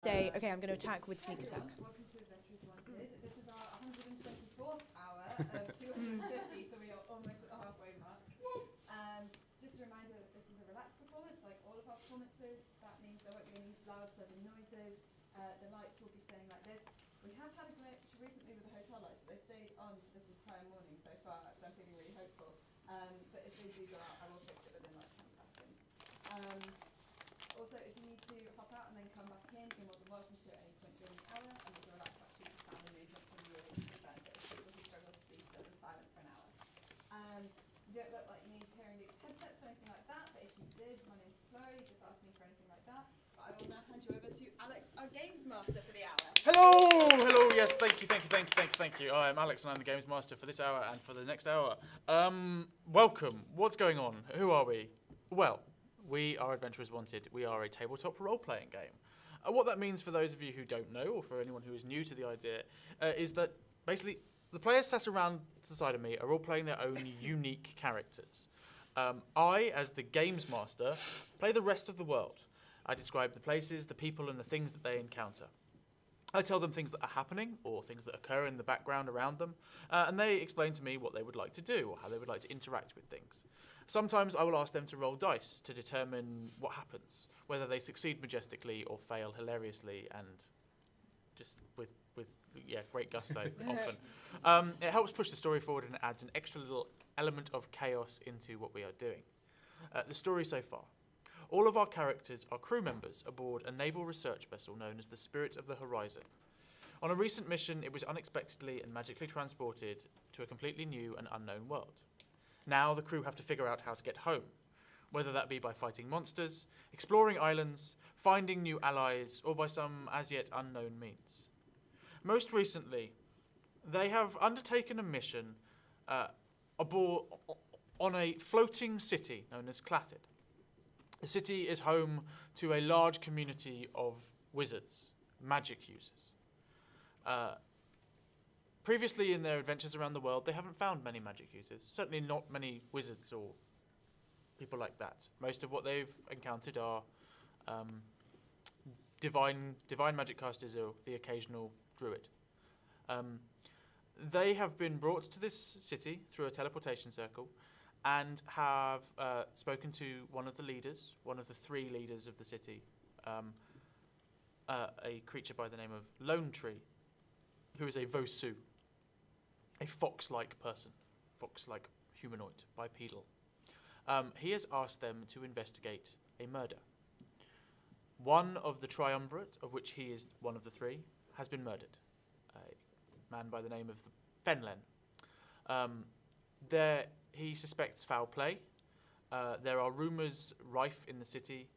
Say, okay, I'm going to attack with sneak attack. Welcome to Adventures Wanted. This is our 124th hour of 250, so we are almost at the halfway mark. Just a reminder that this is a relaxed performance, like all of our performances. That means there won't be any loud sudden noises. The lights will be staying like this. We have had a glitch recently with the hotel lights, but they've stayed on this entire morning so far, so I'm feeling really hopeful. But if they do go out, I will fix it within like 10 seconds. Also, if you need to hop out and then come back in, you're more than welcome to at any point during the hour, and there's a relaxed actually sound and movement from your benefit. So people who struggle to be still and silent for an hour. You don't look like you need hearing aid headsets or anything like that, but if you did, my name's Chloe, just ask me for anything like that. But I will now hand you over to Alex, our Games Master for the hour. Hello, yes, thank you. I'm Alex and I'm the Games Master for this hour and for the next hour. Welcome, what's going on? Who are we? Well, we are Adventurers Wanted. We are a tabletop role-playing game. What that means for those of you who don't know, or for anyone who is new to the idea, is that basically the players sat around to the side of me are all playing their own unique characters. I, as the Games Master, play the rest of the world. I describe the places, the people, and the things that they encounter. I tell them things that are happening, or things that occur in the background around them, and they explain to me what they would like to do, or how they would like to interact with things. Sometimes I will ask them to roll dice to determine what happens, whether they succeed majestically or fail hilariously and just with great gusto often. It helps push the story forward and adds an extra little element of chaos into what we are doing. The story so far. All of our characters are crew members aboard a naval research vessel known as the Spirit of the Horizon. On a recent mission, it was unexpectedly and magically transported to a completely new and unknown world. Now the crew have to figure out how to get home, whether that be by fighting monsters, exploring islands, finding new allies, or by some as yet unknown means. Most recently, they have undertaken a mission aboard on a floating city known as Clathid. The city is home to a large community of wizards, magic users. Previously in their adventures around the world, they haven't found many magic users, certainly not many wizards or people like that. Most of what they've encountered are divine magic casters or the occasional druid. They have been brought to this city through a teleportation circle and have spoken to one of the leaders, one of the three leaders of the city, a creature by the name of Lone Tree, who is a Vosu, a fox-like person, fox-like humanoid, bipedal. He has asked them to investigate a murder. One of the triumvirate, of which he is one of the three, has been murdered. A man by the name of Fenlen. He suspects foul play. There are rumours rife in the city.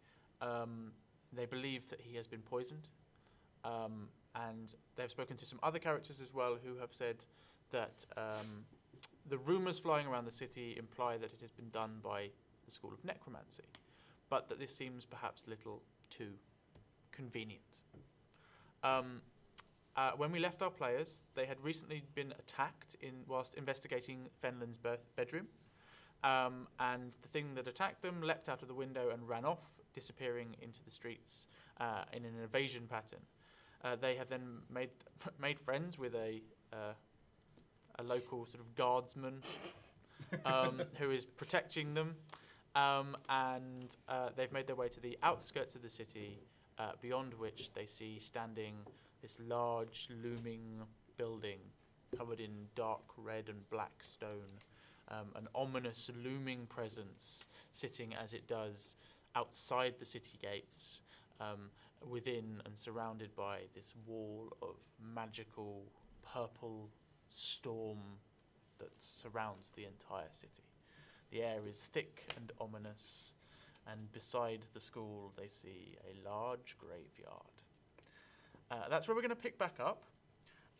They believe that he has been poisoned. And they've spoken to some other characters as well who have said that the rumours flying around the city imply that it has been done by the School of Necromancy, but that this seems perhaps a little too convenient. When we left our players, they had recently been attacked whilst investigating Fenland's bedroom, and the thing that attacked them leapt out of the window and ran off, disappearing into the streets in an evasion pattern. They have then made friends with a local sort of guardsman who is protecting them, and they've made their way to the outskirts of the city, beyond which they see standing this large looming building covered in dark red and black stone, an ominous looming presence sitting as it does outside the city gates, within and surrounded by this wall of magical purple storm that surrounds the entire city. The air is thick and ominous, and beside the school they see a large graveyard. That's where we're going to pick back up.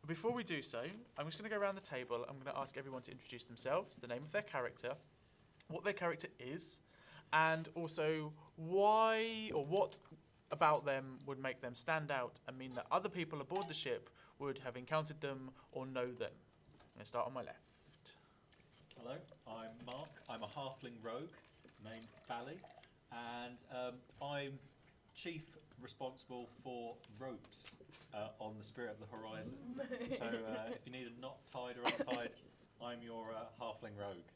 But before we do so, I'm just going to go around the table. I'm going to ask everyone to introduce themselves, the name of their character, what their character is, and also why or what about them would make them stand out and mean that other people aboard the ship would have encountered them or know them. I'm going to start on my left. Hello, I'm Mark. I'm a halfling rogue named Bally, and I'm chief responsible for ropes on the Spirit of the Horizon. So if you need a knot tied or untied, I'm your halfling rogue.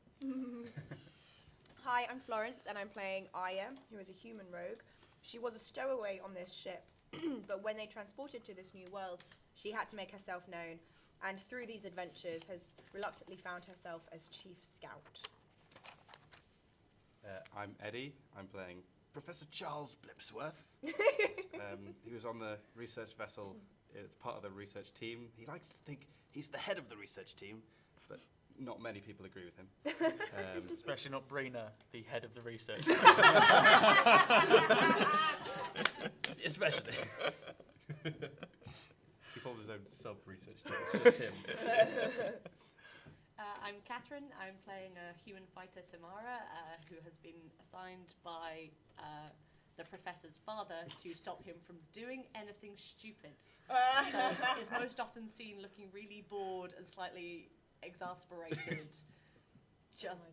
Hi, I'm Florence, and I'm playing Aya, who is a human rogue. She was a stowaway on this ship, but when they transported to this new world, she had to make herself known, and through these adventures has reluctantly found herself as chief scout. I'm Eddie. I'm playing Professor Charles Blipsworth. He was on the research vessel. It's part of the research team. He likes to think he's the head of the research team, but not many people agree with him. Especially not Brina, the head of the research. Especially. He formed his own sub-research team. It's just him. I'm Catherine. I'm playing a human fighter, Tamara, who has been assigned by the professor's father to stop him from doing anything stupid. So is most often seen looking really bored and slightly exasperated, just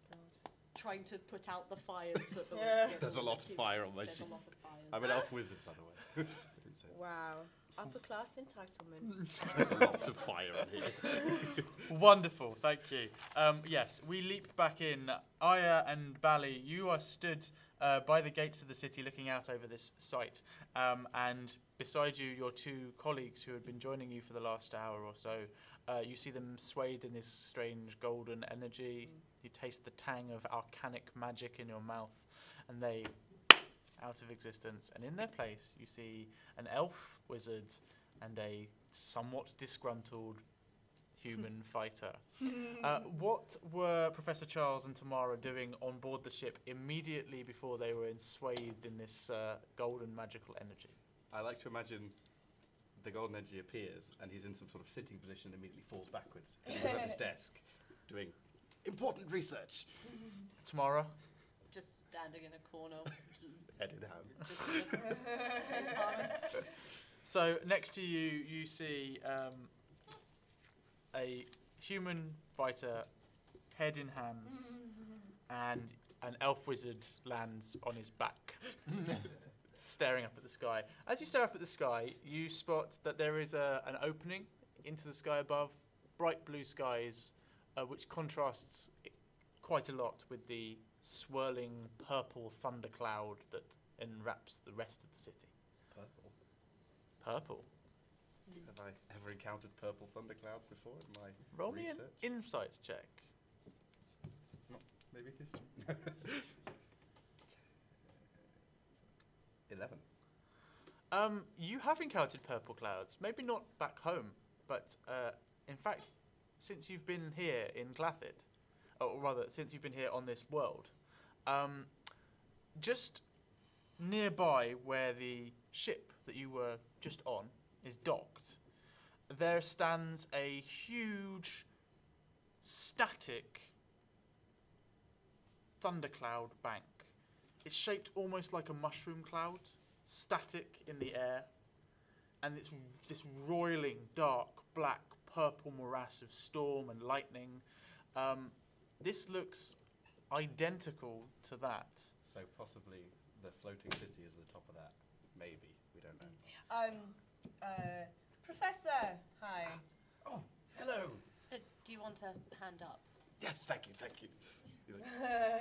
trying to put out the fires that the There's a lot of fire on my There's sheet. a lot of fires. I'm an elf wizard, by the way. I didn't say that. Wow. Upper class entitlement. There's a lot of fire on here. Wonderful, thank you. Yes, we leap back in. Aya and Bally, you are stood by the gates of the city looking out over this site. And beside you, your two colleagues who had been joining you for the last hour or so. You see them swayed in this strange golden energy. You taste the tang of arcanic magic in your mouth. And they out of existence. And in their place, you see an elf wizard and a somewhat disgruntled human fighter. What were Professor Charles and Tamara doing on board the ship immediately before they were enswathed in this golden magical energy? I like to imagine the golden energy appears and he's in some sort of sitting position and immediately falls backwards. And he's at his desk doing important research. Tamara? Just standing in a corner. Head in hand. Just So next to you, you see a human fighter, head in hands, and an elf wizard lands on his back, staring up at the sky. As you stare up at the sky, you spot that there is an opening into the sky above, bright blue skies, which contrasts quite a lot with the swirling purple thundercloud that enwraps the rest of the city. Purple. Purple. Have I ever encountered purple thunderclouds before in my Roll me an research? insight check. Maybe history. 11. You have encountered purple clouds. Maybe not back home, but in fact, since you've been here in Glathid, or rather, since you've been here on this world, just nearby where the ship that you were just on is docked, there stands a huge, static thundercloud bank. It's shaped almost like a mushroom cloud, static in the air, and it's this roiling, dark, black, purple morass of storm and lightning. This looks identical to that. So possibly the floating city is the top of that. Maybe. We don't know. Professor, hi. Oh, hello. do you want a hand up? Yes, thank you. He like,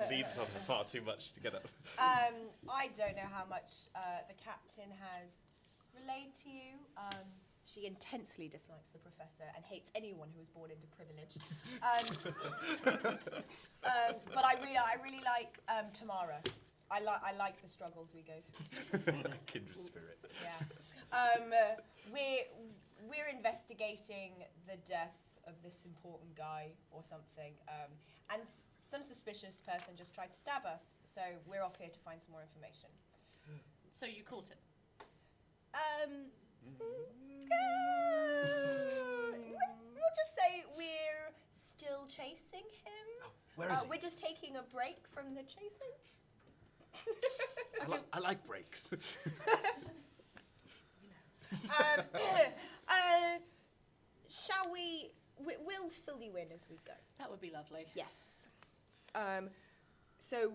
leans on her far too much to get up. I don't know how much the captain has relayed to you. She intensely dislikes the professor and hates anyone who is born into privilege. But I really like Tamara. I like the struggles we go through. Kindred spirit. Yeah. We're investigating the death of this important guy or something, and some suspicious person just tried to stab us. So we're off here to find some more information. So you caught him? We'll just say we're still chasing him. Where is he? We're just taking a break from the chasing. I like breaks. Shall we? We'll fill you in as we go. That would be lovely. Yes. So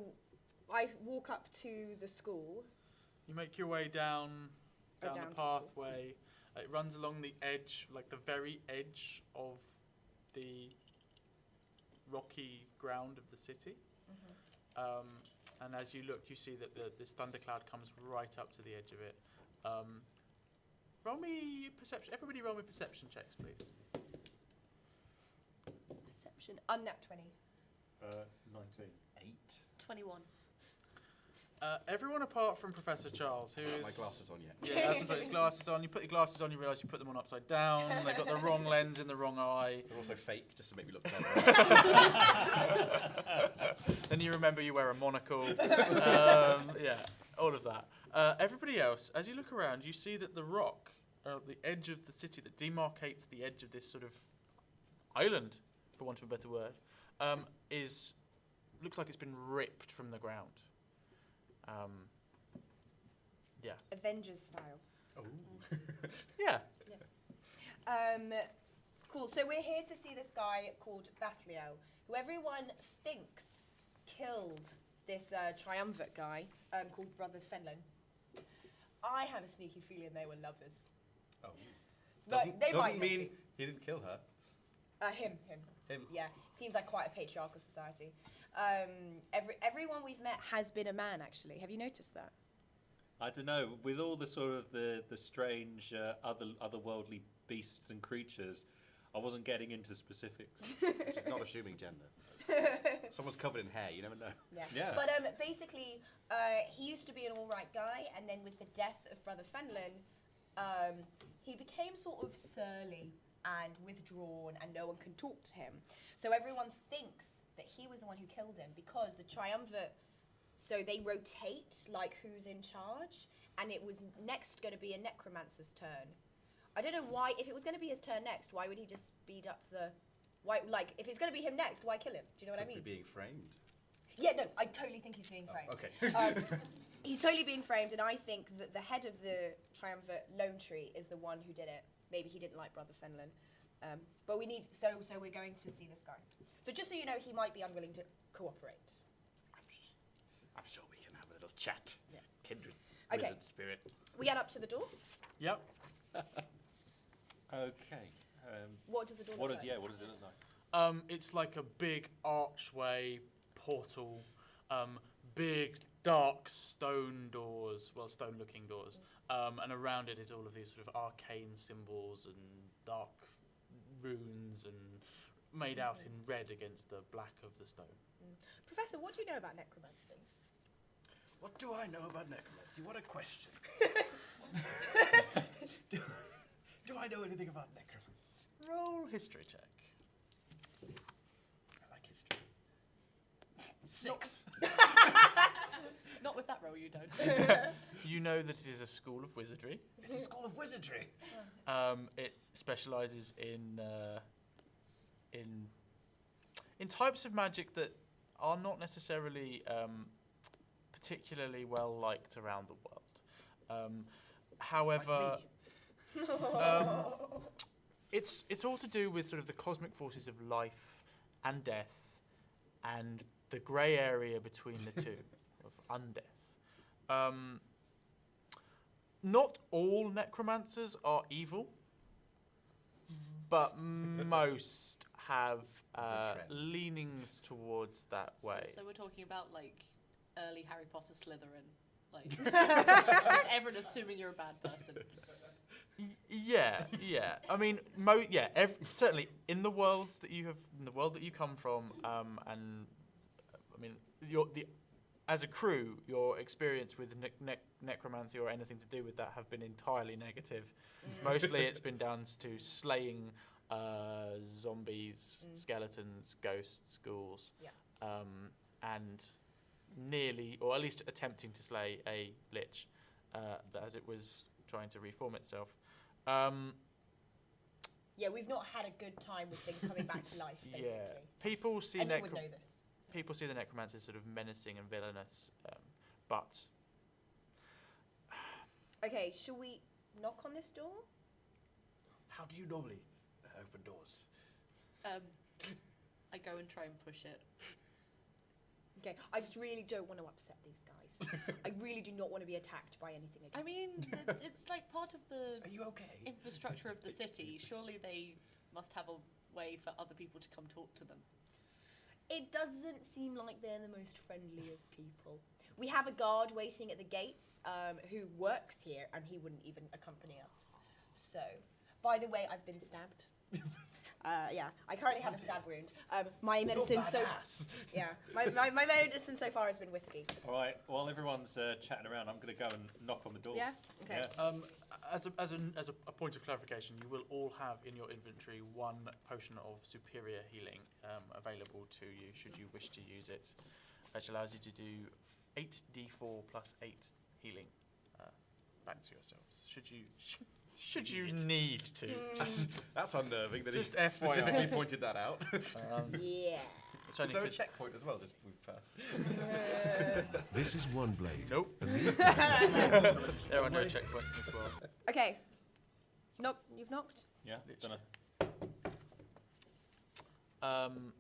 I walk up to the school. You make your way down down down the to the school. pathway. It runs along the edge, like the very edge of the rocky ground of the city. And as you look, you see that this thundercloud comes right up to the edge of it. Roll me perception. Everybody roll me perception checks, please. Perception. Unnat 20. 19. 8. 21. Everyone apart from Professor Charles, who is... My glasses on yet. Yeah, hasn't put his glasses on. You put your glasses on, you realise you put them on upside down. They've got the wrong lens in the wrong eye. They're also fake, just to make me look clever. Then you remember you wear a monocle. Yeah, all of that. Everybody else, as you look around, you see that the rock, the edge of the city that demarcates the edge of this sort of island, for want of a better word, looks like it's been ripped from the ground. Yeah. Avengers style. Oh. Yeah. Cool. So we're here to see this guy called Bathlio, who everyone thinks killed this triumvirate guy called Brother Fenlon. I have a sneaky feeling they were lovers. Oh. But they might Doesn't not mean be. he didn't kill her. Him. Him. Yeah, seems like quite a patriarchal society. Everyone we've met has been a man, actually. Have you noticed that? I don't know. With all the sort of the strange otherworldly beasts and creatures, I wasn't getting into specifics. She's not assuming gender. Someone's covered in hair, you never know. Yeah. But basically, he used to be an all-right guy, and then with the death of Brother Fenlon, he became sort of surly and withdrawn, and no one can talk to him. So everyone thinks that he was the one who killed him because the triumvirate, so they rotate like who's in charge, and it was next going to be a necromancer's turn. I don't know why, if it was going to be his turn next, why would he just speed up the... Why, like, if it's going to be him next, why kill him? Do you know what I mean? Could be being framed. Yeah, no, I totally think he's being framed. Okay. He's totally being framed, and I think that the head of the triumvirate Lone Tree is the one who did it. Maybe he didn't like Brother Fenlon. But we need... So we're going to see this guy. So just so you know, he might be unwilling to cooperate. I'm sure we can have a little chat. Yeah. Kindred Okay. wizard spirit. We get up to the door. Yep. Okay. What does the door What look does like? what does it look like? It's like a big archway, portal, big dark stone doors, well, stone-looking doors, and around it is all of these sort of arcane symbols and dark runes and made out in red against the black of the stone. Professor, what do you know about necromancy? What do I know about necromancy? What a question. do I know anything about necromancy? Roll history check. I like history. 6. Not with that roll, you don't. You know that it is a school of wizardry. It's a school of wizardry. It specialises in types of magic that are not necessarily particularly well liked around the world. However, it's all to do with sort of the cosmic forces of life and death, and the grey area between the two of undeath. Not all necromancers are evil, but most have There's a trend. leanings towards that way. So we're talking about like early Harry Potter Slytherin. Like just everyone assuming you're a bad person. Yeah. I mean, certainly in the worlds that you have, in the world that you come from, and I mean, as a crew, your experience with necromancy or anything to do with that have been entirely negative. Mostly, it's been down to slaying zombies, skeletons, ghosts, ghouls, and nearly, or at least attempting to slay a lich as it was trying to reform itself. Yeah, we've not had a good time with things coming back to life, basically. Yeah, people see And you would know this. people see the necromancers sort of menacing and villainous, but Okay, shall we knock on this door? How do you normally open doors? I go and try and push it. Okay, I just really don't want to upset these guys. I really do not want to be attacked by anything again. I mean, it's like part of the Are you okay? infrastructure of the city. Surely they must have a way for other people to come talk to them. It doesn't seem like they're the most friendly of people. We have a guard waiting at the gates who works here, and he wouldn't even accompany us. So, by the way, I've been stabbed. Yeah, I currently have a stab wound. My medicine my medicine so far has been whiskey. All right. While everyone's chatting around, I'm going to go and knock on the door. Yeah. Okay. Yeah. As a point of clarification, you will all have in your inventory 1 potion of superior healing available to you should you wish to use it, which allows you to do 8d4 plus 8 healing back to yourselves. Should you need to? That's unnerving that Just he FYI. specifically pointed that out. Yeah. It's Is only there a 'cause- checkpoint as well? Just move past. This is one blade. Nope. And these There are no checkpoints in this world. Okay. You've knocked? Yeah. Literally. Dunno.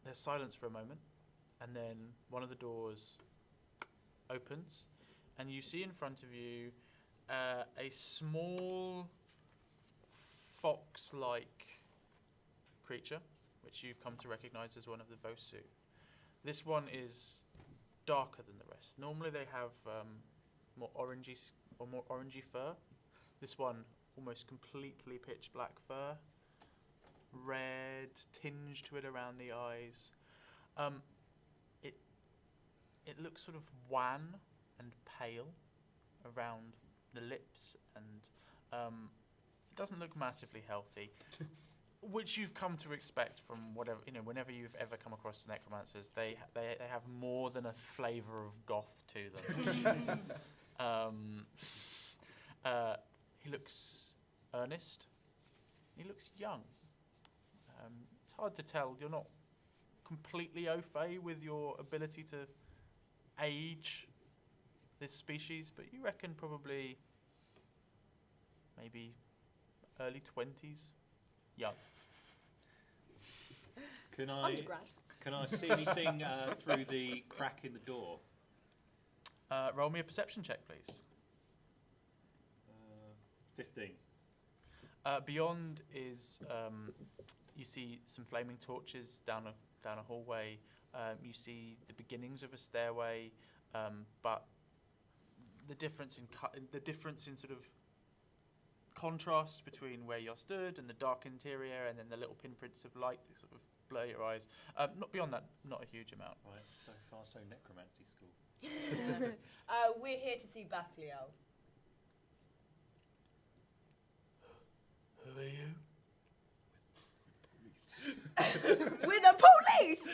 There's silence for a moment, and then one of the doors opens, and you see in front of you a small fox-like creature, which you've come to recognise as one of the Vosu. This one is darker than the rest. Normally they have more orangey fur. This one almost completely pitch black fur, red tinge to it around the eyes. It looks sort of wan and pale around the lips, and it doesn't look massively healthy, which you've come to expect from whatever, whenever you've ever come across necromancers. They have more than a flavour of goth to them. He looks earnest. He looks young. It's hard to tell. You're not completely au fait with your ability to age this species, but you reckon probably maybe early 20s. Young. Can Undergrad. I see anything through the crack in the door? Roll me a perception check, please. 15. Beyond is you see some flaming torches down a hallway. You see the beginnings of a stairway, but the difference in sort of contrast between where you're stood and the dark interior, and then the little pinpricks of light that sort of blur your eyes. Not beyond that, not a huge amount. Right, so far so necromancy school. We're here to see Bafliel. Who are you? We're the police!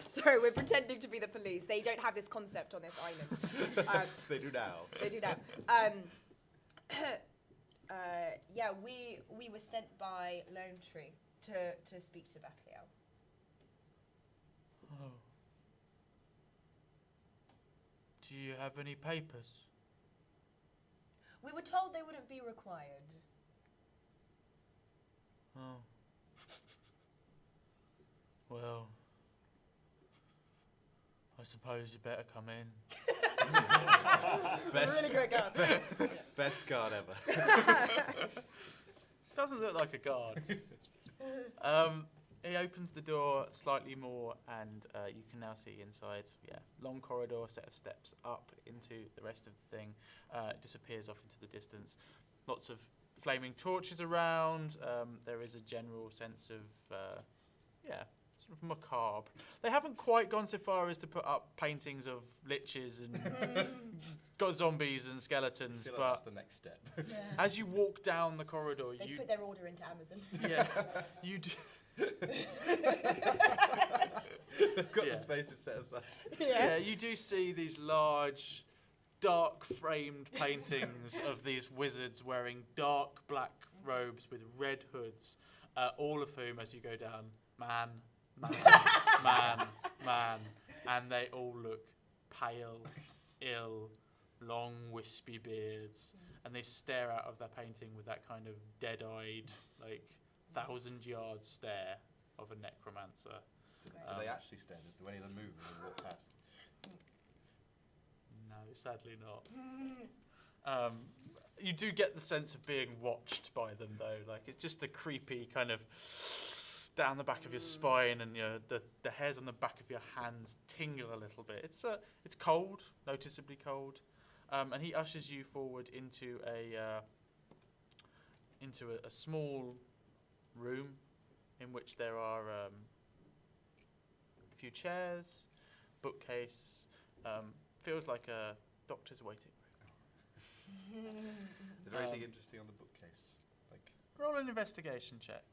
Sorry, we're pretending to be the police. They don't have this concept on this island. They do now. They do now. Yeah, we were sent by Lone Tree to speak to Bethlehem. Oh. Do you have any papers? We were told they wouldn't be required. Oh. Well, I suppose you better come in. Best, Really great guard. best guard ever. Doesn't look like a guard. He opens the door slightly more, and you can now see inside. Yeah, long corridor, set of steps up into the rest of the thing. Disappears off into the distance. Lots of flaming torches around. There is a general sense of, sort of macabre. They haven't quite gone so far as to put up paintings of liches and got zombies and skeletons, I feel like but that's the next step. as you walk down the corridor, They you put their order into Amazon. yeah, you do. They've got Yeah. the spaces set aside. Yeah, you do see these large, dark framed paintings of these wizards wearing dark black robes with red hoods, all of whom, as you go down, man, and they all look pale, ill, long, wispy beards, and they stare out of their painting with that kind of dead-eyed, like, 1,000-yard stare of a necromancer. Do they actually stand? Do any of them move when they walk past? No, sadly not. You do get the sense of being watched by them, though. Like, it's just a creepy kind of down the back of your spine, and the hairs on the back of your hands tingle a little bit. It's cold, noticeably cold, and he ushers you forward into a small room in which there are a few chairs, bookcase. Feels like a doctor's waiting room. Is there anything interesting on the bookcase? Like, Roll an investigation check.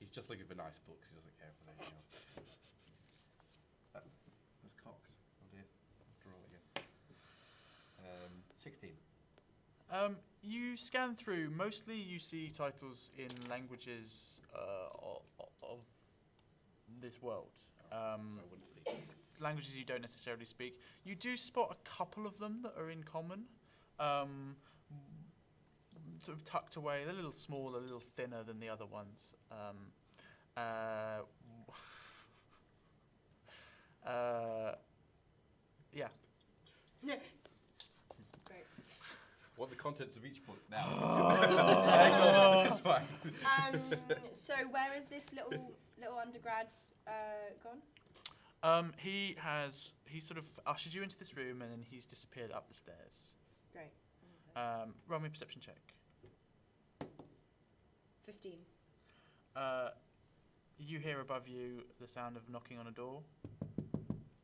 he's just looking for nice books. He doesn't care if there's anything else. That's cocked. Oh dear. I have to roll again. 16. You scan through. Mostly, you see titles in languages of this world. So I wouldn't sleep. Languages you don't necessarily speak. You do spot a couple of them that are in common, sort of tucked away. They're a little smaller, a little thinner than the other ones. Yeah. Great. What the contents of each book now? It's fine. So where is this little undergrad gone? He sort of ushered you into this room, and then he's disappeared up the stairs. Great. Roll me a perception check. 15. You hear above you the sound of knocking on a door,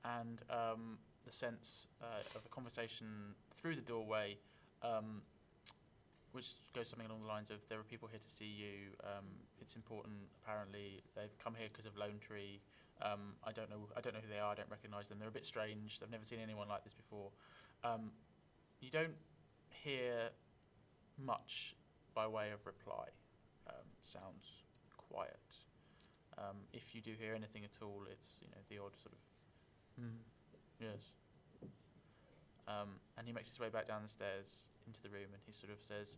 and the sense of a conversation through the doorway, which goes something along the lines of, there are people here to see you, it's important, apparently, they've come here because of Lone Tree. I don't know who they are, I don't recognise them, they're a bit strange, I've never seen anyone like this before. You don't hear much by way of reply. Sounds quiet. If you do hear anything at all, it's the odd sort of yes. And he makes his way back down the stairs into the room, and he sort of says,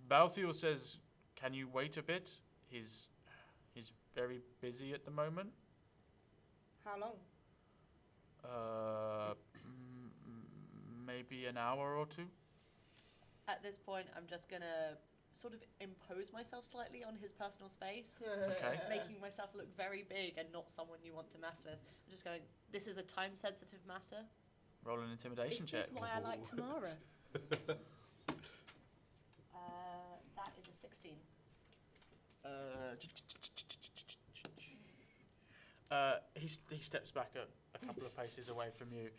Balthiel says, can you wait a bit? He's very busy at the moment. How long? Maybe an hour or two. At this point, I'm just going to sort of impose myself slightly on his personal space, Okay. making myself look very big and not someone you want to mess with. I'm just going, this is a time-sensitive matter. Roll an intimidation check. This is why I like Tamara. That is a 16. He steps back a couple of paces away from you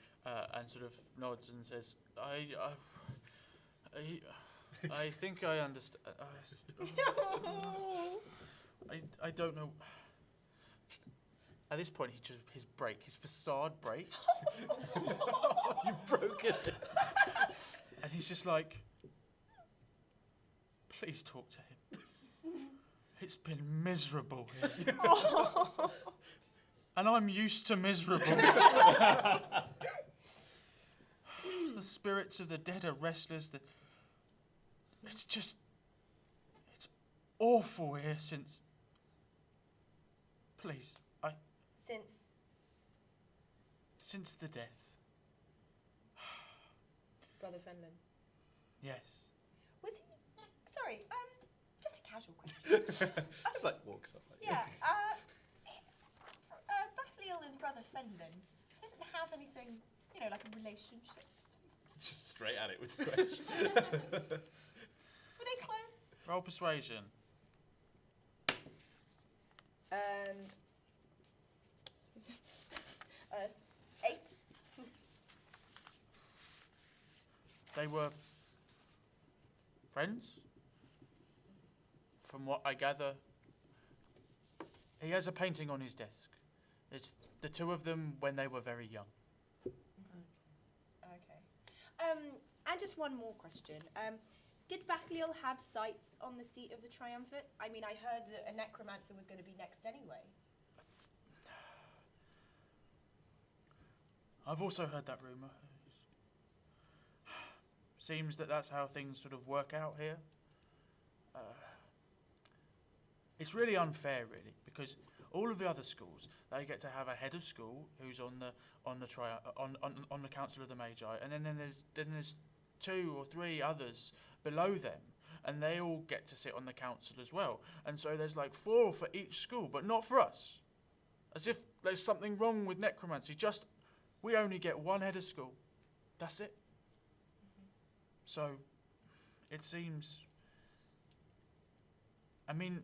and sort of nods and says, I think I understand. I don't know. At this point, his facade breaks. You've broken it. And he's just like, please talk to him. It's been miserable here. And I'm used to miserable. The spirits of the dead are restless. It's awful here since... Please, Since the death. Brother Fenlon. Yes. Was he... Sorry, just a casual question. Just like walks up like Yeah, Bathleel and Brother Fenlon didn't have anything, like a relationship. Just straight at it with the question. Were they close? Roll persuasion. 8. They were friends, from what I gather. He has a painting on his desk. It's the two of them when they were very young. Okay. And just one more question. Did Bathleel have sights on the seat of the Triumvirate? I mean, I heard that a necromancer was going to be next anyway. I've also heard that rumour. Seems that that's how things sort of work out here. it's really unfair, really, because all of the other schools, they get to have a head of school who's on the council of the Magi, and then there's 2 or 3 others below them, and they all get to sit on the council as well. And so there's like 4 for each school, but not for us. As if there's something wrong with necromancy. Just, we only get 1 head of school. That's it. So, it seems... I mean,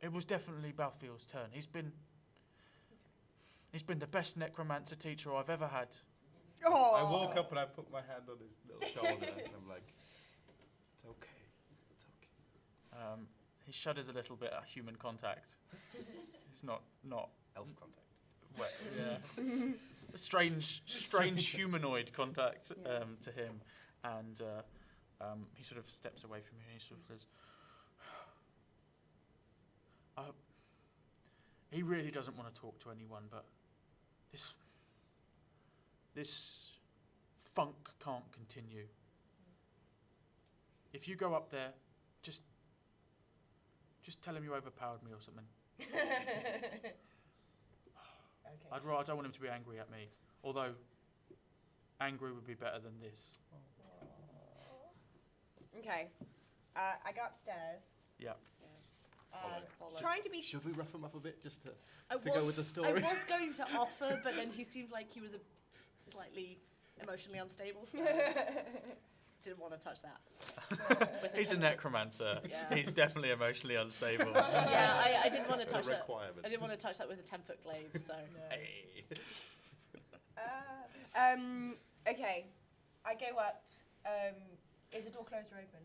it was definitely Balfield's turn. He's been the best necromancer teacher I've ever had. Oh. I walk up and I put my hand on his little shoulder and I'm like, it's okay. It's okay. He shudders a little bit at human contact. It's not Elf contact. well, yeah. A strange humanoid contact to him, and he sort of steps away from you and he sort of says, he really doesn't want to talk to anyone, but this funk can't continue. If you go up there, just tell him you overpowered me or something. Okay. I don't want him to be angry at me, although angry would be better than this. Okay. I go upstairs. Yeah. Follow. Trying to be... Should we rough him up a bit just to I go was- with the I story? was going to offer, but then he seemed like he was slightly emotionally unstable, so didn't want to touch that. With He's a necromancer. Yeah. He's definitely emotionally unstable. Yeah, I didn't want to It's a touch that. requirement. I didn't want to touch that with a 10-foot glaive, so. Hey. Okay. I go up. Is the door closed or open?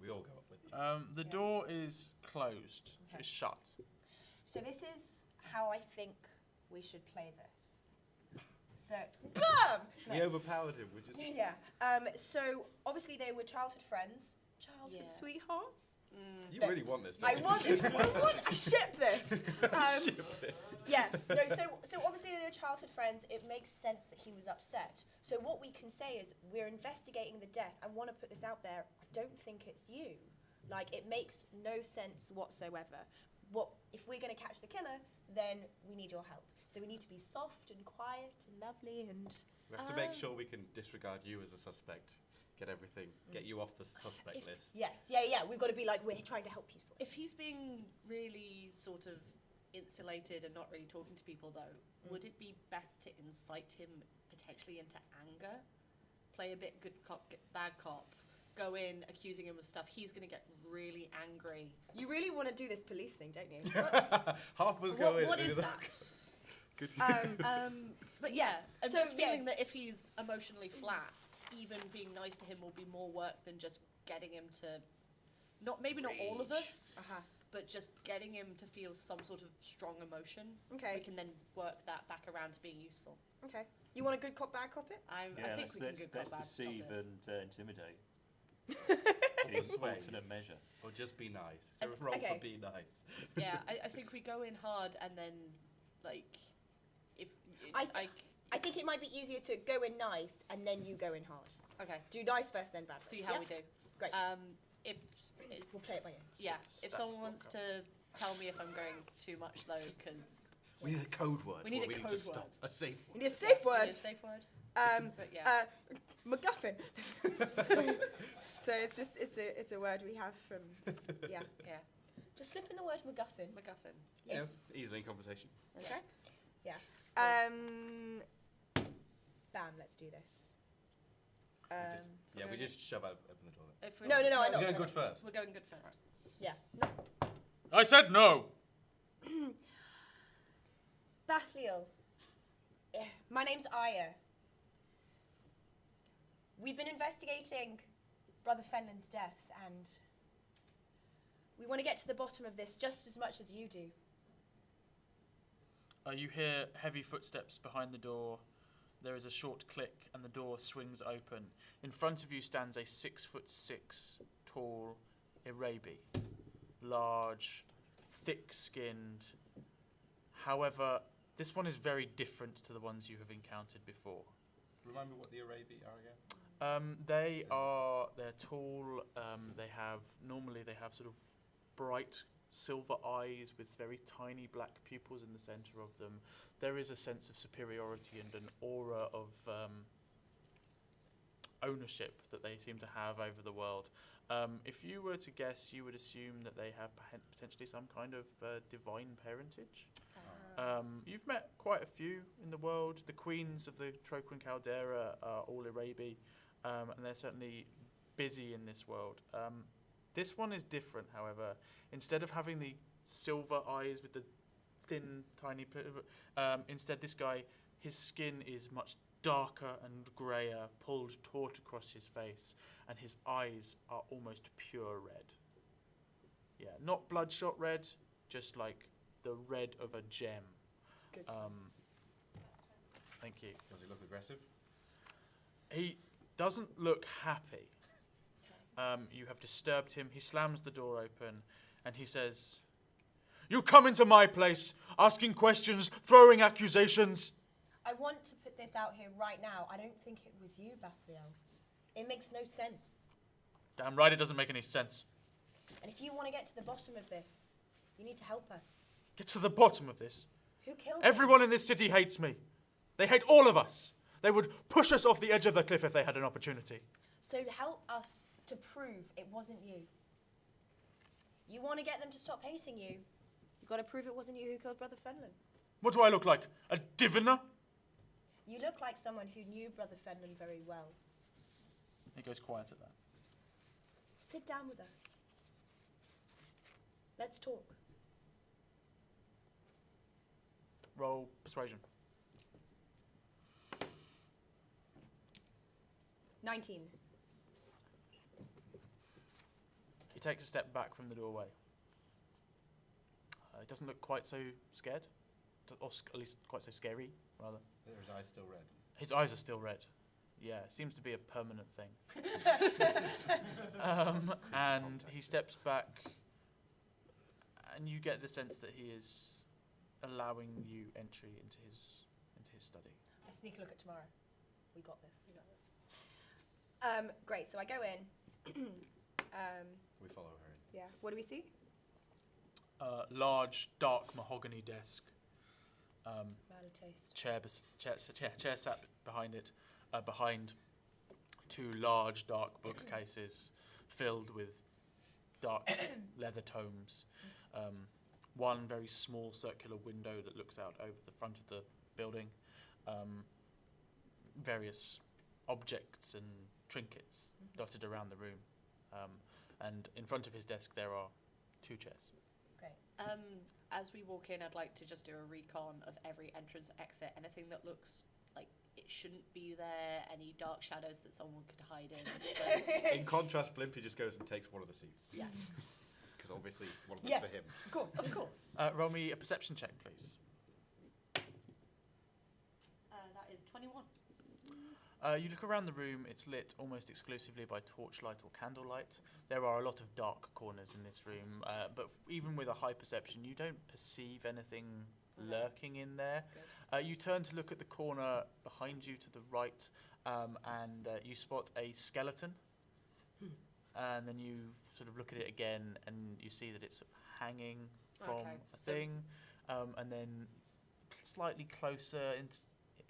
We all go up with you. The door is closed. Okay. It's shut. So this is how I think we should play this. So, BAM! We overpowered him. We just. Yeah. So obviously they were childhood friends, childhood Yeah. sweethearts. You really want this, don't I you? I ship this. Yeah. No. So obviously they were childhood friends. It makes sense that he was upset. So what we can say is we're investigating the death. I want to put this out there. I don't think it's you. Like it makes no sense whatsoever. What if we're going to catch the killer? Then we need your help. So we need to be soft and quiet and lovely and. We have to make sure we can disregard you as a suspect. Get everything. Get you off the suspect list. Yes. Yeah. We've got to be like we're trying to help you. Sort of. If he's being really sort of insulated and not really talking to people, though, would it be best to incite him potentially into anger? Play a bit good cop, bad cop. Go in accusing him of stuff. He's going to get really angry. You really want to do this police thing, don't you? Half was going. What is that? Good. But yeah, I'm So, just yeah. feeling that if he's emotionally flat, even being nice to him will be more work than just getting him to, maybe not all of us, but just getting him to feel some sort of strong emotion. Okay. We can then work that back around to being useful. Okay. You want a good cop, bad cop it? I Yeah, think we can let's good cop, bad deceive cop this. and intimidate. In Persuade. alternate measure. Or just be nice. Is there a role Okay. for be nice? Yeah, I think we go in hard and then, like, if I think it might be easier to go in nice and then you go in hard. okay, Do nice first, then bad first. see how Yeah? we do. Great. If We'll play it by ear. yeah, if Stack someone block wants to tell me if I'm going too much though, because We need a code word. We need or a we need code to stop. word. A safe We word. need a safe word. safe word. But yeah. MacGuffin. so it's a word we have from yeah. Yeah, Just slip in the word MacGuffin. MacGuffin. Yeah, easily in conversation. Okay. Yeah. Bam. Let's do this. We just shove open the door. If we- No. I We're know. going good first. We're going good first. Yeah. I said no. Bathiel. My name's Aya. We've been investigating Brother Fenland's death, and we want to get to the bottom of this just as much as you do. You hear heavy footsteps behind the door. There is a short click, and the door swings open. In front of you stands a 6'6" tall Arabi, large, thick-skinned. However, this one is very different to the ones you have encountered before. Remind me what the Arabi are again. They're tall. They have sort of bright silver eyes with very tiny black pupils in the center of them. There is a sense of superiority and an aura of ownership that they seem to have over the world. If you were to guess, you would assume that they have potentially some kind of divine parentage. You've met quite a few in the world. The queens of the Troquin Caldera are all Arabi, and they're certainly busy in this world. This one is different, however. Instead of having the silver eyes with the thin, tiny... instead, this guy, his skin is much darker and greyer, pulled taut across his face, and his eyes are almost pure red. Yeah, not bloodshot red, just like the red of a gem. Good. Thank you. Does he look aggressive? He doesn't look happy. You have disturbed him. He slams the door open and he says, "You come into my place, asking questions, throwing accusations." I want to put this out here right now. I don't think it was you, Bathiel. It makes no sense. Damn right it doesn't make any sense. And if you want to get to the bottom of this, you need to help us. Get to the bottom of this. Who killed Everyone in this city hates me. They hate all of us. They would push us off the edge of the cliff if they had an opportunity. So help us to prove it wasn't you. You want to get them to stop hating you, you've got to prove it wasn't you who killed Brother Fenlon. What do I look like? A diviner? You look like someone who knew Brother Fenlon very well. He goes quiet at that. Sit down with us. Let's talk. Roll persuasion. 19. He takes a step back from the doorway. He doesn't look quite so scared, or at least quite so scary, rather. Are his eyes still red? His eyes are still red. Yeah, it seems to be a permanent thing. And he steps back, and you get the sense that he is allowing you entry into his study. I sneak a look at tomorrow. We got this. Great, so I go in. We follow her in. Yeah, what do we see? Large, dark mahogany desk. Bad taste. Chair sat behind it, behind two large, dark bookcases filled with dark leather tomes. One very small circular window that looks out over the front of the building. Various objects and trinkets dotted around the room. And in front of his desk there are two chairs. Great. As we walk in, I'd like to just do a recon of every entrance, exit, anything that looks like it shouldn't be there, any dark shadows that someone could hide in. In contrast, Blimpy just goes and takes one of the seats. Yes. Because obviously one of them's Yes, for him. of course, of course. Roll me a perception check, please. That is 21. You look around the room, it's lit almost exclusively by torchlight or candlelight. There are a lot of dark corners in this room, but even with a high perception, you don't perceive anything lurking in there. You turn to look at the corner behind you to the right, and you spot a skeleton. And then you sort of look at it again, and you see that it's sort of hanging from a thing. And then slightly closer,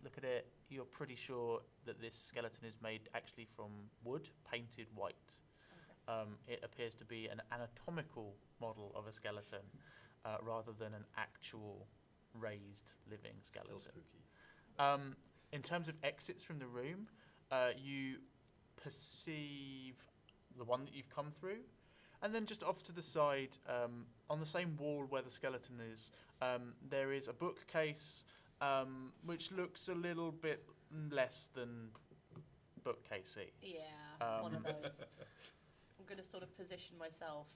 look at it, you're pretty sure that this skeleton is made actually from wood, painted white. It appears to be an anatomical model of a skeleton rather than an actual raised living skeleton. Still spooky. In terms of exits from the room, you perceive the one that you've come through, and then just off to the side, on the same wall where the skeleton is, there is a bookcase which looks a little bit less than bookcasey. Yeah, one of those. I'm going to sort of position myself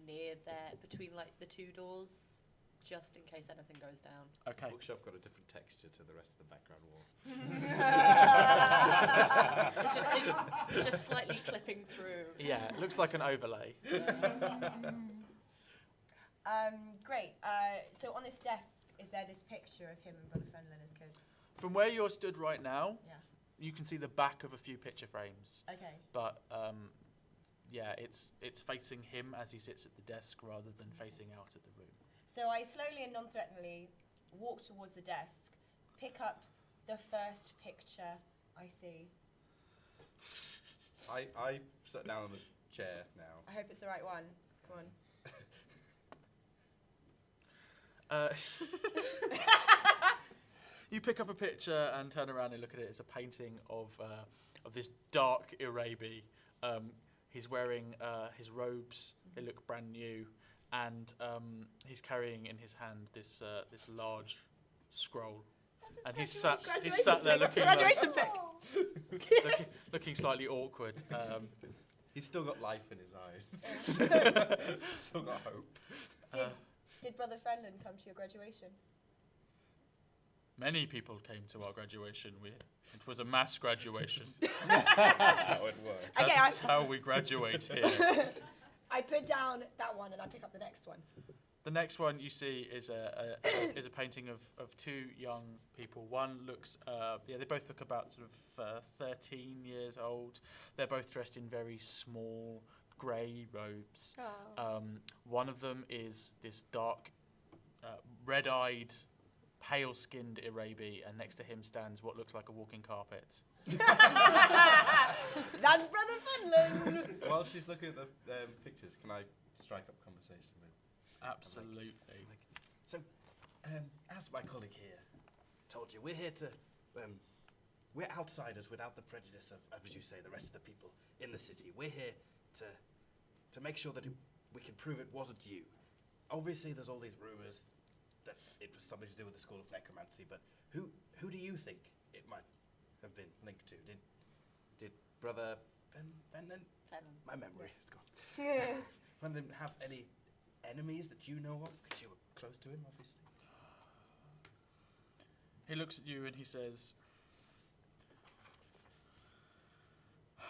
near there, between like the two doors, just in case anything goes down. Okay. The bookshelf got a different texture to the rest of the background wall. It's just slightly clipping through. Yeah, it looks like an overlay. Great. So on this desk, is there this picture of him and Brother Fenlon as kids? From where you're stood right now, Yeah. you can see the back of a few picture frames, Okay. but yeah, it's facing him as he sits at the desk rather than facing out at the room. So I slowly and non-threateningly walk towards the desk, pick up the first picture I see. I sat down on the chair now. I hope it's the right one. Come on. You pick up a picture and turn around and look at it. It's a painting of this dark Arabi. He's wearing his robes. They look brand new, and he's carrying in his hand this large scroll. And he's sat there looking Graduation pic. looking slightly awkward. He's still got life in his eyes. Still got hope. Did Brother Fenlon come to your graduation? Many people came to our graduation. It was a mass graduation. That's how it works. Okay, That's how we graduate here. I put down that one and I pick up the next one. The next one you see is a painting of two young people. One looks, they both look about sort of 13 years old. They're both dressed in very small grey robes. One of them is this dark, red-eyed, pale-skinned Arabi, and next to him stands what looks like a walking carpet. That's Brother Fenlon. While she's looking at the pictures, can I strike up conversation with? Absolutely. As my colleague here told you, we're here to, we're outsiders without the prejudice of, as you say, the rest of the people in the city. We're here to make sure that we can prove it wasn't you. Obviously, there's all these rumours that it was something to do with the School of Necromancy, but who do you think it might have been linked to? Did Brother Fenlon? My memory is gone. Fenlon have any enemies that you know of? Because you were close to him, obviously. He looks at you and he says, I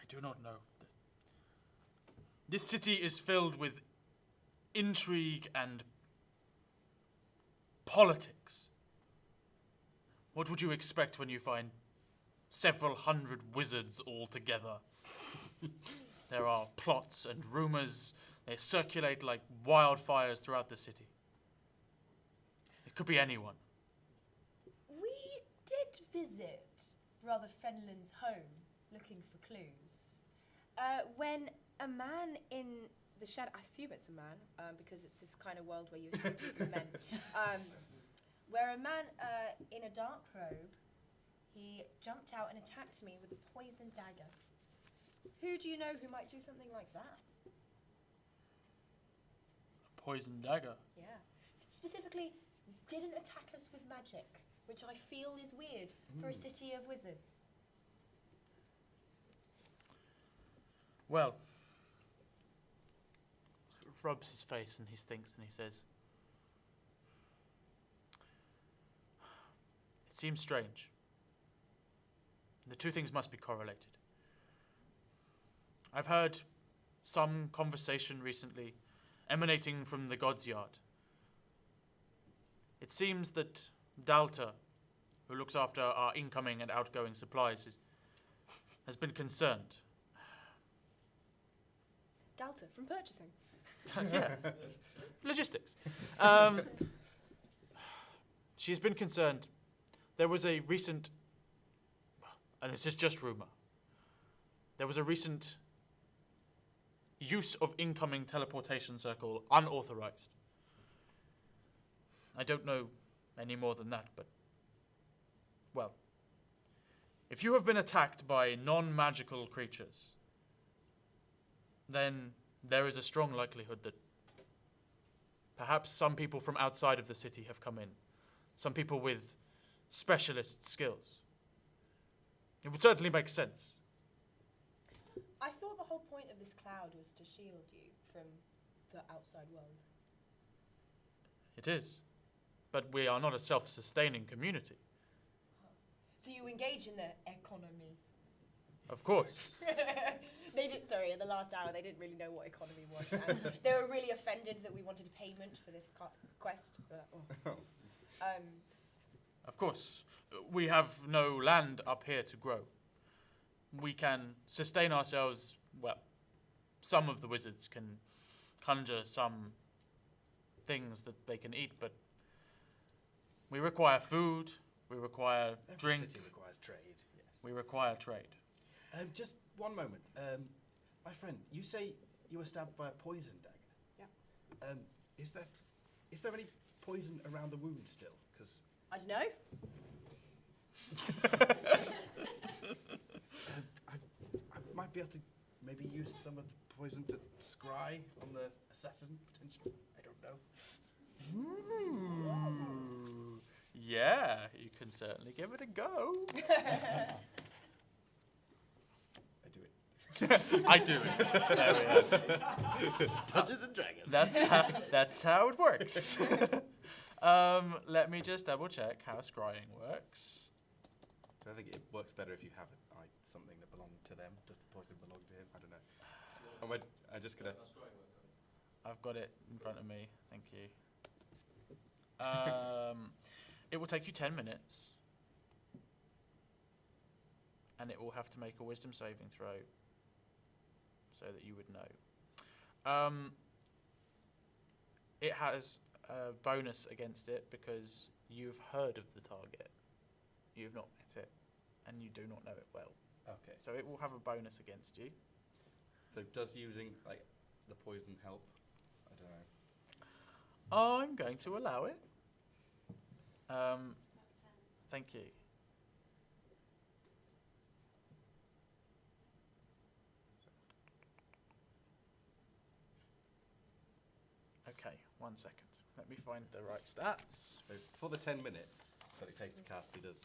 do not know. This city is filled with intrigue and politics. What would you expect when you find several hundred wizards all together? There are plots and rumors. They circulate like wildfires throughout the city. It could be anyone. We did visit Brother Fenlon's home looking for clues. When a man in the shadow, I assume it's a man, because it's this kind of world where you assume people are men, where a man in a dark robe, he jumped out and attacked me with a poison dagger. Who do you know who might do something like that? A poison dagger. Yeah. Specifically, didn't attack us with magic, which I feel is weird for a city of wizards. Well, rubs his face and he thinks and he says, it seems strange. The two things must be correlated. I've heard some conversation recently emanating from the God's Yard. It seems that Dalta, who looks after our incoming and outgoing supplies, has been concerned. Delta from purchasing. Yeah, logistics. She's been concerned. There was a recent, and this is just rumour, there was a recent use of incoming teleportation circle unauthorized. I don't know any more than that, but, well, if you have been attacked by non-magical creatures, then there is a strong likelihood that perhaps some people from outside of the city have come in. Some people with specialist skills. It would certainly make sense. I thought the whole point of this cloud was to shield you from the outside world. It is. But we are not a self-sustaining community. So you engage in the economy. Of course. They did. Sorry, in the last hour, they didn't really know what economy was. And they were really offended that we wanted payment for this quest. But, Of course. we have no land up here to grow. We can sustain ourselves, well, some of the wizards can conjure some things that they can eat, but we require food, we require Every drink, city requires trade, yes. we require trade. Just one moment. My friend, you say you were stabbed by a poison dagger. Yeah. Is there any poison around the wound still? Because I don't know. I might be able to maybe use some of the poison to scry on the assassin potentially. I don't know. Yeah, you can certainly give it a go. I do it. I do it. There we are. Dungeons and Dragons. That's how it works. Let me just double check how scrying works. So I think it works better if you have something that belonged to them. Does the poison belong to him? I don't know. I'm just gonna. I've got it in front of me. Thank you. It will take you 10 minutes. And it will have to make a wisdom saving throw so that you would know. It has a bonus against it because you've heard of the target. You've not met it, and you do not know it well. Okay. So it will have a bonus against you. So does using the poison help? I don't know. I'm going to allow it. Thank you. Okay, 1 second. Let me find the right stats. So for the 10 minutes that it takes to cast, he does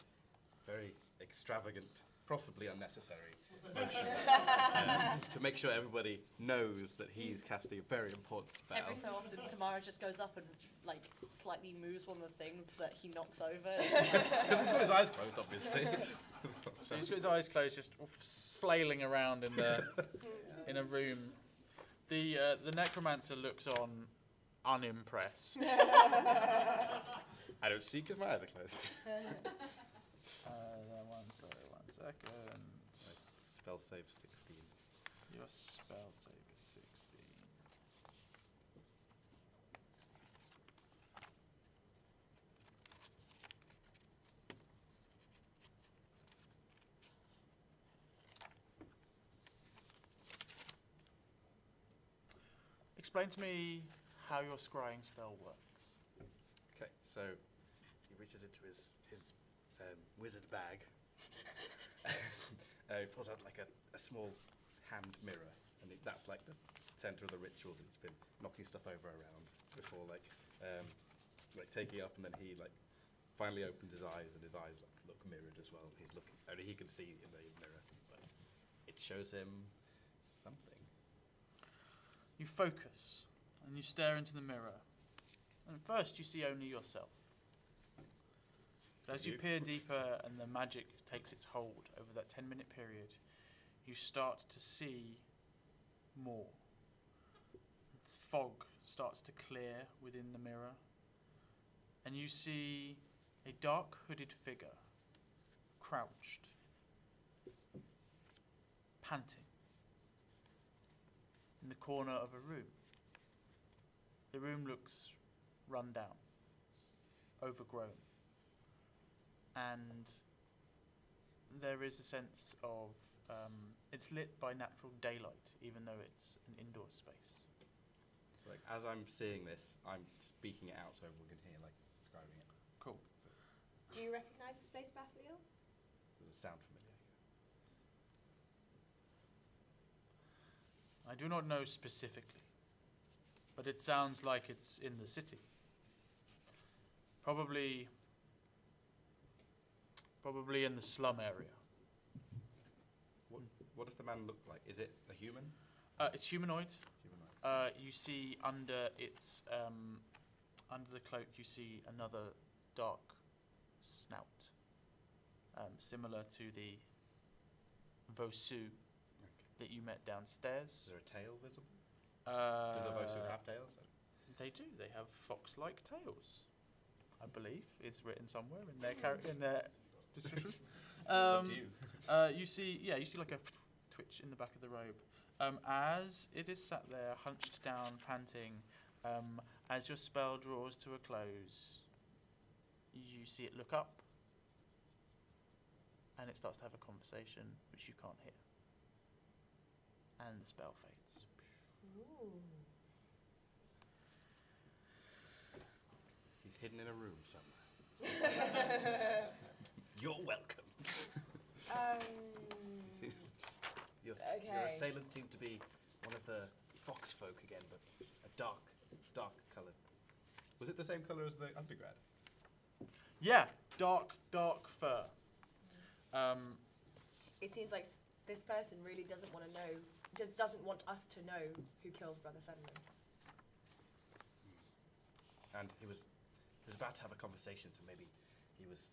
very extravagant, possibly unnecessary motions to make sure everybody knows that he's casting a very important spell. Every so often, Tamara just goes up and slightly moves one of the things that he knocks over. Because he's got his eyes closed, obviously. So he's got his eyes closed, just flailing around in the in a room. The necromancer looks on, unimpressed. I don't see because my eyes are closed. One second. Spell save 16. Your spell save is 16. Explain to me how your scrying spell works. Okay, so he reaches into his wizard bag. He pulls out a small hand mirror, and that's the center of the ritual that he's been knocking stuff over around before, taking it up, and then he finally opens his eyes, and his eyes look mirrored as well. He's looking, only he can see in the mirror, but it shows him something. You focus and you stare into the mirror. And at first you see only yourself. But as you peer deeper and the magic takes its hold over that 10-minute period, you start to see more. Fog starts to clear within the mirror, and you see a dark hooded figure, crouched, panting, in the corner of a room. The room looks run down, overgrown, and there is a sense of it's lit by natural daylight, even though it's an indoor space. As I'm seeing this, I'm speaking it out so everyone can hear, describing it. Cool. Do you recognise the space, Bathiel? Does it sound familiar? I do not know specifically, but it sounds like it's in the city. Probably in the slum area. What does the man look like? Is it a human? It's humanoid. Humanoid. You see under its under the cloak, you see another dark snout, similar to the Vosu that you met downstairs. Is there a tail visible? Do the Vosu have tails? They do. They have fox-like tails, I believe, is written somewhere in their Up to you. You see like a twitch in the back of the robe. As it is sat there, hunched down, panting, as your spell draws to a close, you see it look up, and it starts to have a conversation, which you can't hear. And the spell fades. He's hidden in a room somewhere. You're welcome. Your assailant seemed to be one of the fox folk again, but a dark coloured. Was it the same colour as the undergrad? Yeah, dark fur. It seems like this person really doesn't want to know, just doesn't want us to know who kills Brother Fenelon. And he was about to have a conversation, so maybe he was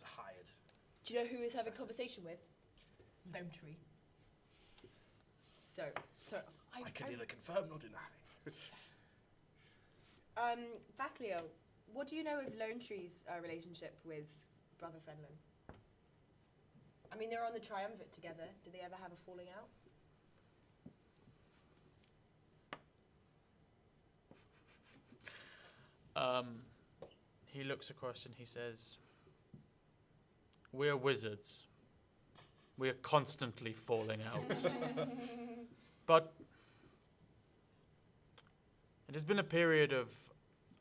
hired. Do you know who he's having a conversation with? Lone Tree. So I can neither confirm nor deny. Bathleo, what do you know of Lone Tree's relationship with Brother Fenelon? I mean, they're on the Triumvirate together. Did they ever have a falling out? He looks across and he says, "We're wizards. We are constantly falling out. But it has been a period of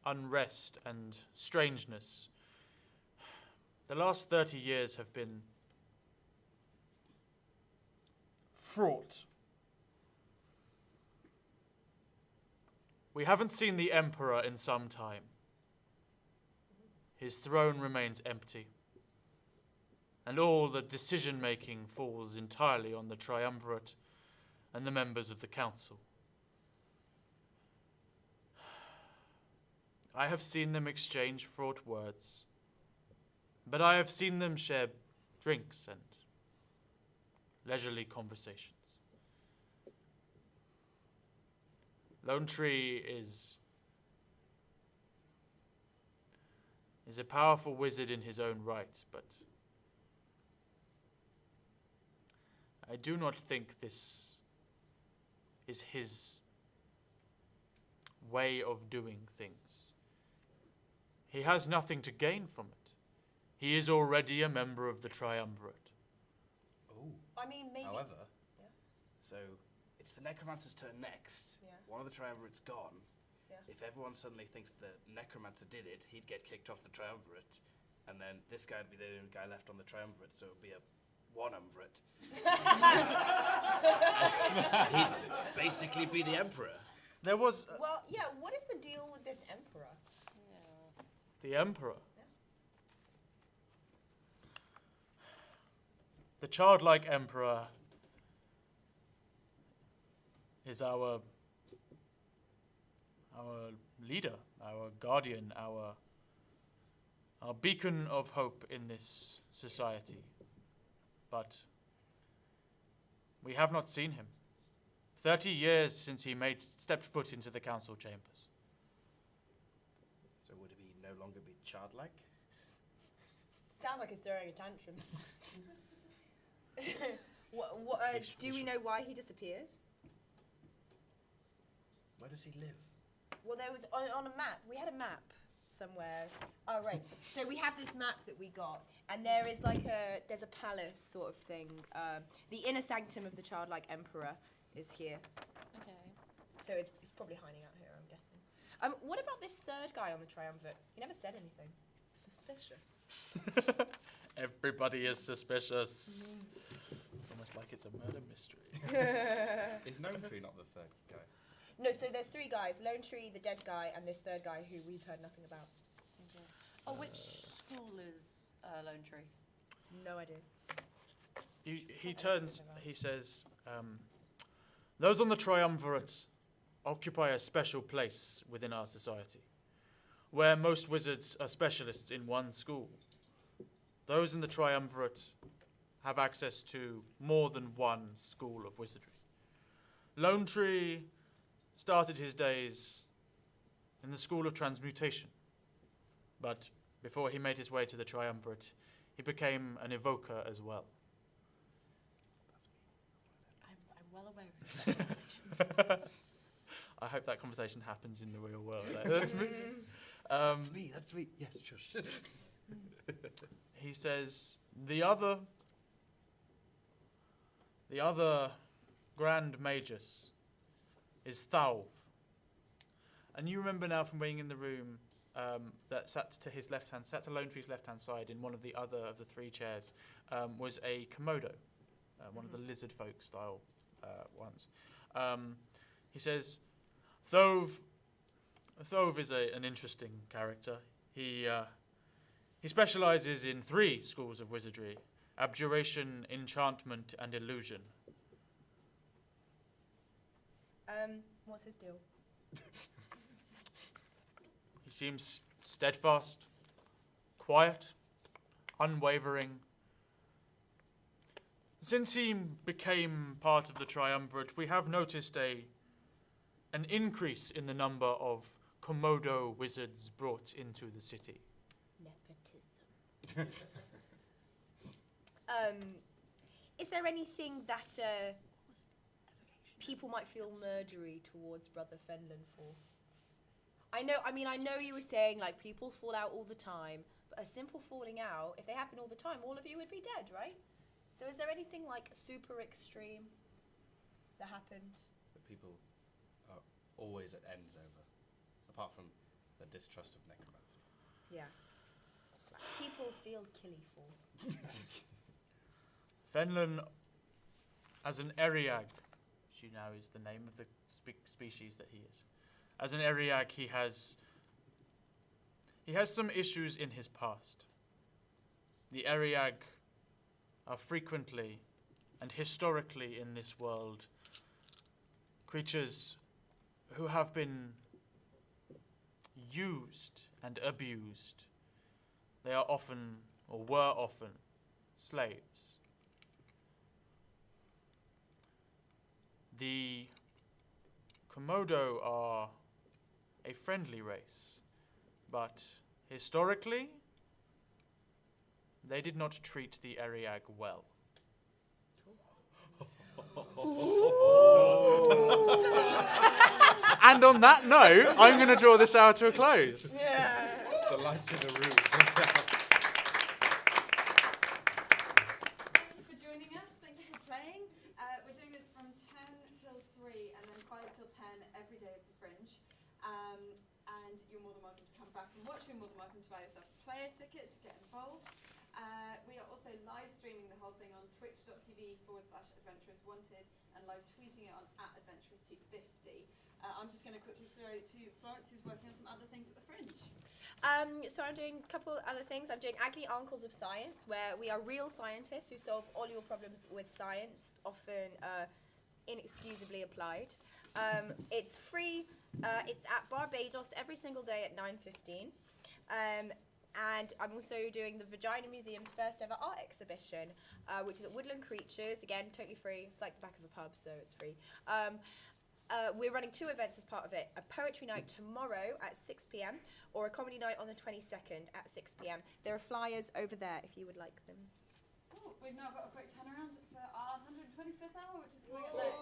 unrest and strangeness. The last 30 years have been fraught. We haven't seen the Emperor in some time. His throne remains empty, and all the decision-making falls entirely on the Triumvirate and the members of the Council. I have seen them exchange fraught words, but I have seen them share drinks and leisurely conversations. Lone Tree is a powerful wizard in his own right, but I do not think this is his way of doing things. He has nothing to gain from it. He is already a member of the Triumvirate." Oh. I mean, maybe. However, Yeah. so it's the Necromancer's turn next. Yeah. One of the Triumvirate's gone. Yeah. If everyone suddenly thinks the Necromancer did it, he'd get kicked off the Triumvirate, and then this guy would be the only guy left on the Triumvirate, so it would be a one-umvirate. He'd basically be the Emperor. There was Well, yeah, what is the deal with this Emperor? the Emperor. Yeah. The childlike Emperor is our leader, our guardian, our beacon of hope in this society. But we have not seen him. 30 years since he stepped foot into the council chambers. So would he no longer be childlike? Sounds like he's throwing a tantrum. Do we know why he disappeared? Where does he live? Well, there was on a map. We had a map somewhere. Oh, right. So we have this map that we got, and there is there's a palace sort of thing. The inner sanctum of the childlike emperor is here. Okay. So it's probably hiding out here, I'm guessing. What about this third guy on the triumvirate? He never said anything. Suspicious. Everybody is suspicious. It's almost like it's a murder mystery. Is Gnome Tree not the third guy? No, so there's three guys. Lone Tree, the dead guy, and this third guy who we've heard nothing about. Okay. Oh, which school is Lone Tree? No idea. He turns, he says, those on the triumvirate occupy a special place within our society, where most wizards are specialists in one school. Those in the triumvirate have access to more than one school of wizardry. Lone Tree started his days in the School of Transmutation, but before he made his way to the Triumvirate, he became an evoker as well. I'm well aware of this conversation. I hope that conversation happens in the real world. That's me. That's me. Yes, sure. He says the other Grand Magus is Thalv. And you remember now from being in the room that sat alone to his left-hand side in one of the other of the three chairs was a Komodo, one of the lizard folk style ones. He says, Thove is an interesting character. He specializes in 3 schools of wizardry: abjuration, enchantment, and illusion. What's his deal? He seems steadfast, quiet, unwavering. Since he became part of the Triumvirate, we have noticed an increase in the number of Komodo wizards brought into the city. Nepotism. Is there anything that people might feel murdery towards Brother Fenlon for? I know you were saying like people fall out all the time, but a simple falling out, if they happen all the time, all of you would be dead, right? So is there anything like super extreme that happened? But people are always at ends over, apart from the distrust of necromancy. Yeah. People feel killy for. Fenlon, as an Eriag, which you know is the name of the species that he is. As an Eriag, he has some issues in his past. The Eriag are frequently and historically in this world creatures who have been used and abused. They are often, or were often, slaves. The Komodo are a friendly race, but historically, they did not treat the Eriag well. And on that note, I'm going to draw this hour to a close. Yeah. The lights in the room. Thank you for joining us. Thank you for playing. We're doing this from 10 till 3 and then 5 till 10 every day of the Fringe. And you're more than welcome to come back and watch. You're more than welcome to buy yourself a player ticket to get involved. We are also live streaming the whole thing on twitch.tv/adventurouswanted and live tweeting it on @adventurous250. I'm just going to quickly throw to Florence, who's working on some other things at the Fringe. So I'm doing a couple other things. I'm doing Agony Uncles of Science, where we are real scientists who solve all your problems with science, often inexcusably applied. It's free. It's at Barbados every single day at 9:15. And I'm also doing the Vagina Museum's first ever art exhibition, which is at Woodland Creatures. Again, totally free. It's like the back of a pub, so it's free. We're running 2 events as part of it. A poetry night tomorrow at 6 p.m. or a comedy night on the 22nd at 6 p.m. There are flyers over there if you would like them. Oh, we've now got a quick turnaround for our 125th hour, which is coming up next.